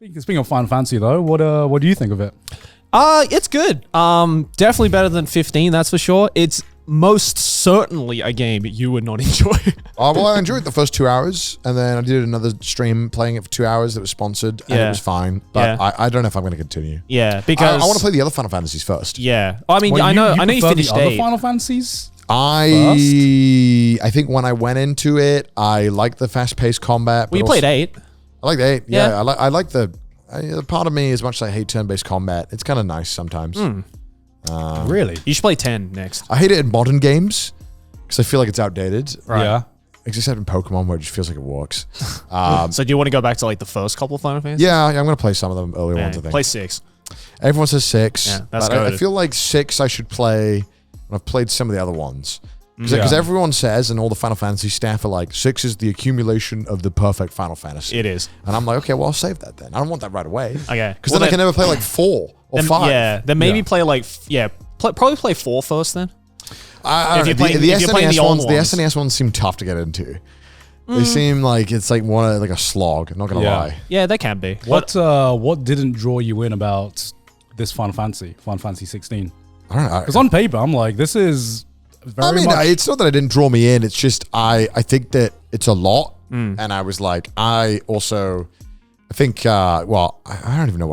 Speaking of Final Fantasy, though, what do you think of it? It's good. Definitely better than 15, that's for sure. It's most certainly a game you would not enjoy. Well, I enjoyed the first 2 hours, and then I did another stream playing it for 2 hours that was sponsored, and it was fine. But I don't know if I'm going to continue. Yeah, because I want to play the other Final Fantasies first. Yeah, I mean, Well, I know you finished the other 8. Final Fantasies. I think when I went into it, I liked the fast-paced combat. Well, you played 8. I like the 8. Yeah, Yeah. I like the part of me, as much as I hate turn-based combat, it's kind of nice sometimes. Really? You should play 10 next. I hate it in modern games because I feel like it's outdated. Right. Yeah. Except in Pokemon, where it just feels like it works. So do you want to go back to like the first couple of Final Fantasy? Yeah, I'm going to play some of them earlier ones, I think. Play 6. Everyone says 6. Yeah, that's but I goated. feel like 6 I should play when I've played some of the other ones. Because everyone says, and all the Final Fantasy staff are like, 6 is the accumulation of the perfect Final Fantasy. It is. And I'm like, okay, well, I'll save that then. I don't want that right away. Okay. Because then I can never play like 4 or 5. Yeah, then maybe play like, probably play 4 first then. If you're playing the old the ones. SNES ones seem tough to get into. They seem like it's like like a slog. I'm not gonna lie. Yeah, they can be. What didn't draw you in about this Final Fantasy 16? I don't know. Because on paper, I'm like, this is very much. It's not that it didn't draw me in. It's just I think that it's a lot, and I was like, I think well, I don't even know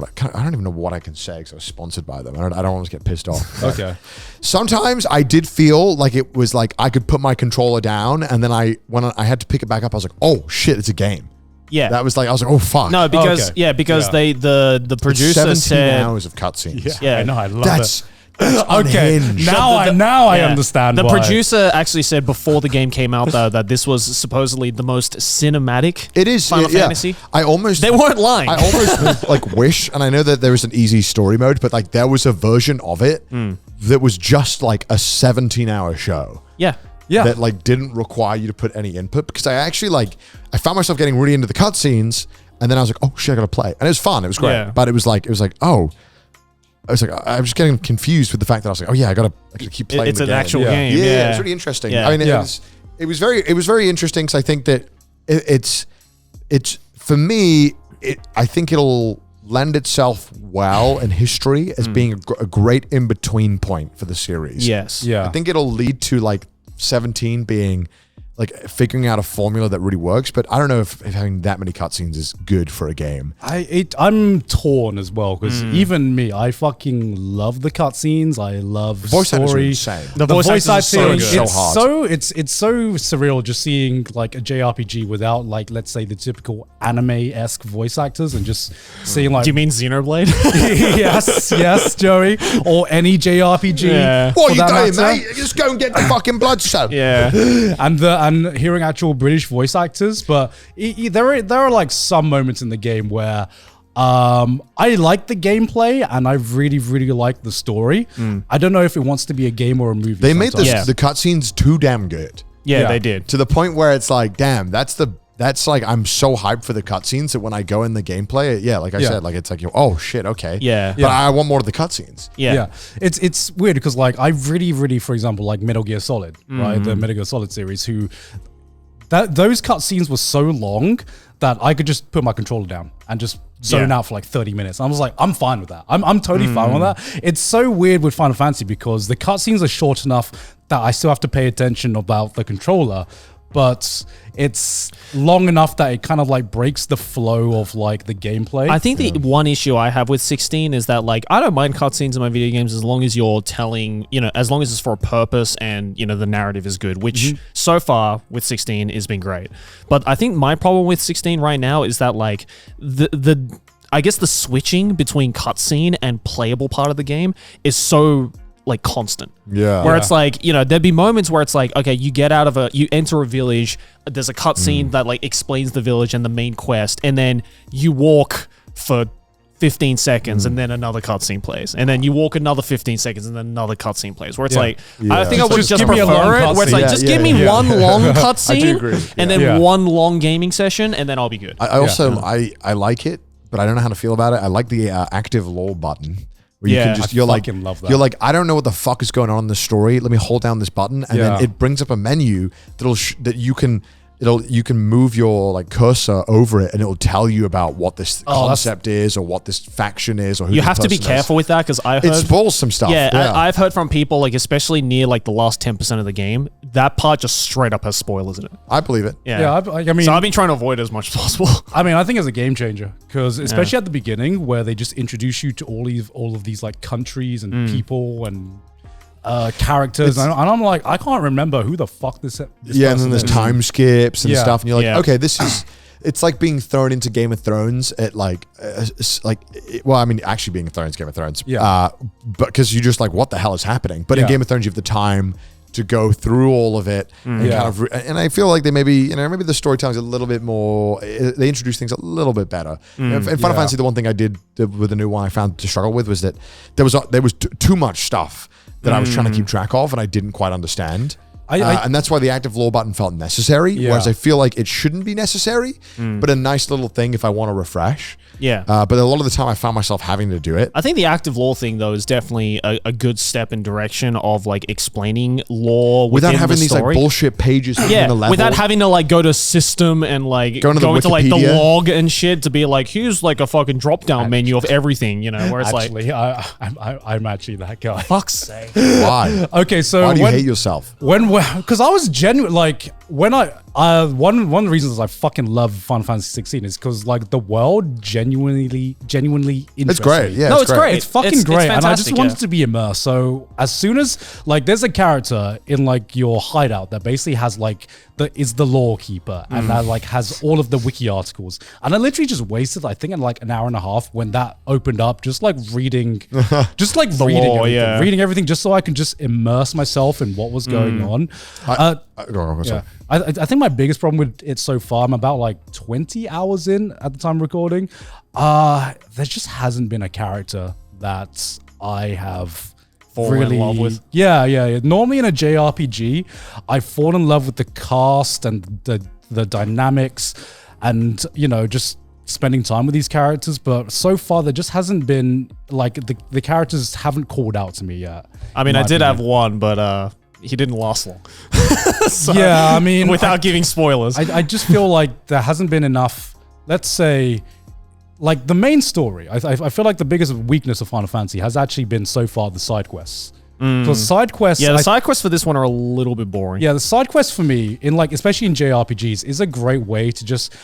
what I can say because I was sponsored by them. I don't want to get pissed off. Okay. Sometimes I did feel like it was like I could put my controller down, and then when I had to pick it back up, I was like, oh shit, it's a game. Yeah. That was like, I was like, oh fuck. No, because Okay. because Yeah. the producer 17 said hours of cutscenes. Yeah. I know, I love That's it. Okay, unhinged. now I understand. The why. producer actually said before the game came out though that this was supposedly the most cinematic It is Final yeah. Fantasy. They weren't lying. I almost like wish, and I know that there is an easy story mode, but like there was a version of it that was just like a 17-hour show. Yeah. Yeah. That like didn't require you to put any input, because I actually I found myself getting really into the cutscenes, and then I was like, oh shit, I gotta play. And it was fun, it was great. Yeah. But it was like, oh, I was just getting confused with the fact that I was like, oh yeah, I gotta keep playing It's the an game. actual Yeah. game. Yeah, Yeah. it's really interesting. Yeah. I mean, Yeah. it was very interesting, because I think that it's for me, I think it'll lend itself well in history as being a great in-between point for the series. Yes. Yeah. I think it'll lead to like 17 being like figuring out a formula that really works, but I don't know if having that many cutscenes is good for a game. I'm torn as well, because even me, I fucking love the cutscenes. I love Voice actors are story. insane. The voice actors are so acting, good. it's hard. it's so surreal just seeing like a JRPG without like, let's say, the typical anime-esque voice actors, and just seeing like Do you mean Xenoblade? yes, Joey, or any JRPG. Yeah. What for are you that doing, matter. mate? Just go and get the fucking bloodstone. yeah. And hearing actual British voice actors, but there are like some moments in the game where I like the gameplay and I really like the story. I don't know if it wants to be a game or a movie. They made sometimes. the cutscenes too damn good, Yeah, Yeah. they did. to the point where it's like, damn, that's like, I'm so hyped for the cutscenes that when I go in the gameplay, like I Yeah. said, like it's like, oh shit, okay, Yeah. but I want more of the cutscenes. Yeah. It's weird because like I really, for example, like Metal Gear Solid, right? The Metal Gear Solid series, those cutscenes were so long that I could just put my controller down and just zone out for like 30 minutes. I was like, I'm fine with that. I'm totally fine with that. It's so weird with Final Fantasy because the cutscenes are short enough that I still have to pay attention about the controller, but it's long enough that it kind of like breaks the flow of like the gameplay. I think the one issue I have with 16 is that like I don't mind cutscenes in my video games as long as you're telling, as long as it's for a purpose and the narrative is good, which so far with 16 has been great. But I think my problem with 16 right now is that like I guess the switching between cutscene and playable part of the game is so like constant. Yeah. Where it's like, there'd be moments where it's like, okay, you enter a village, there's a cutscene that like explains the village and the main quest, and then you walk for 15 seconds and then another cutscene plays. And then you walk another 15 seconds and then another cutscene plays. Where it's like, I think I would just give me a long prefer it. Where it's like, cutscene. just give me one long cutscene agree. and then one long gaming session, and then I'll be good. I also I like it, but I don't know how to feel about it. I like the active lol button. Where you can just, I you're like, fucking love that. you're like, I don't know what the fuck is going on in the story. Let me hold down this button, and then it brings up a menu that you can. you can move your like cursor over it and it'll tell you about what this concept is or what this faction is or who You this have to be person careful with that because I heard it spoils some stuff. Yeah, I've heard from people like especially near like the last 10% of the game, that part just straight up has spoilers in it. I believe it. Yeah, I mean, so I've been trying to avoid it as much as possible. I mean, I think it's a game changer because especially at the beginning where they just introduce you to all of these like countries and people and characters, and I'm like, I can't remember who the fuck this and then there's time skips and stuff, and you're like, okay, this is. It's like being thrown into Game of Thrones at well, I mean, actually being thrown into Game of Thrones, but because you're just like, what the hell is happening? But in Game of Thrones, you have the time to go through all of it and kind of, and I feel like they maybe the storytelling's a little bit more. They introduce things a little bit better. In Final Fantasy, the one thing I did with the new one I found to struggle with was that there was too much stuff that I was trying to keep track of and I didn't quite understand. And that's why the active lore button felt necessary, whereas I feel like it shouldn't be necessary, but a nice little thing if I want to refresh. Yeah. But a lot of the time I found myself having to do it. I think the active lore thing, though, is definitely a good step in direction of like explaining lore without having the these like bullshit pages. Without having to like go to system and like go into like the log and shit to be like, here's like a fucking drop down menu of everything, you know, where it's actually, I'm actually that guy. Fuck's sake. Why? Okay, so why do you hate yourself? Because I was genuine, like when one of the reasons I fucking love Final Fantasy 16 is because like the world genuinely interesting. It's great. Yeah, no, it's great. It's fucking It's great, and I just fantastic, wanted to be immersed. So as soon as like there's a character in like your hideout that basically has like is the lore keeper and that like has all of the wiki articles, and I literally just wasted I think like an hour and a half when that opened up, just like reading, reading everything, just so I can just immerse myself in what was going on. I think my biggest problem with it so far, I'm about like 20 hours in at the time of recording. There just hasn't been a character that I have fallen in love with. Yeah. Normally in a JRPG, I fall in love with the cast and the dynamics and, you know, just spending time with these characters. But so far, there just hasn't been, like, the characters haven't called out to me yet. I mean, I did have one, but he didn't last long. So, yeah, I mean... Without giving spoilers. I just feel like there hasn't been enough, let's say... Like the main story, I feel like the biggest weakness of Final Fantasy has actually been so far the side quests. Because side quests, the side quests for this one are a little bit boring. Yeah, the side quests for me, in like especially in JRPGs, is a great way to just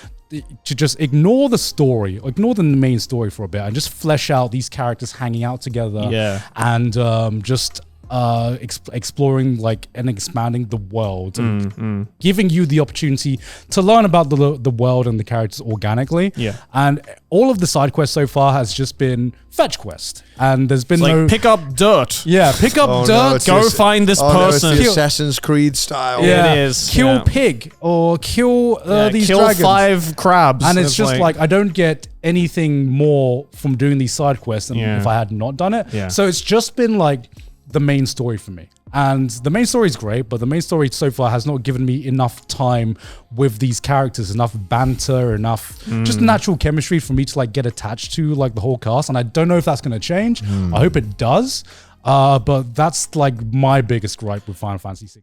ignore the story, ignore the main story for a bit, and just flesh out these characters hanging out together. Yeah, and just exploring like and expanding the world and giving you the opportunity to learn about the world and the characters organically. Yeah, and all of the side quests so far has just been fetch quest, and there's been like pick up dirt. Yeah, pick up dirt. Go find this person. No, it's the Assassin's Creed style. Yeah, it is. Kill pig or kill these kill dragons. 5 crabs, and it's just like I don't get anything more from doing these side quests than if I had not done it. Yeah. So it's just been like the main story for me. And the main story is great, but the main story so far has not given me enough time with these characters, enough banter, enough just natural chemistry for me to like get attached to like the whole cast. And I don't know if that's going to change. I hope it does. But that's like my biggest gripe with Final Fantasy 16.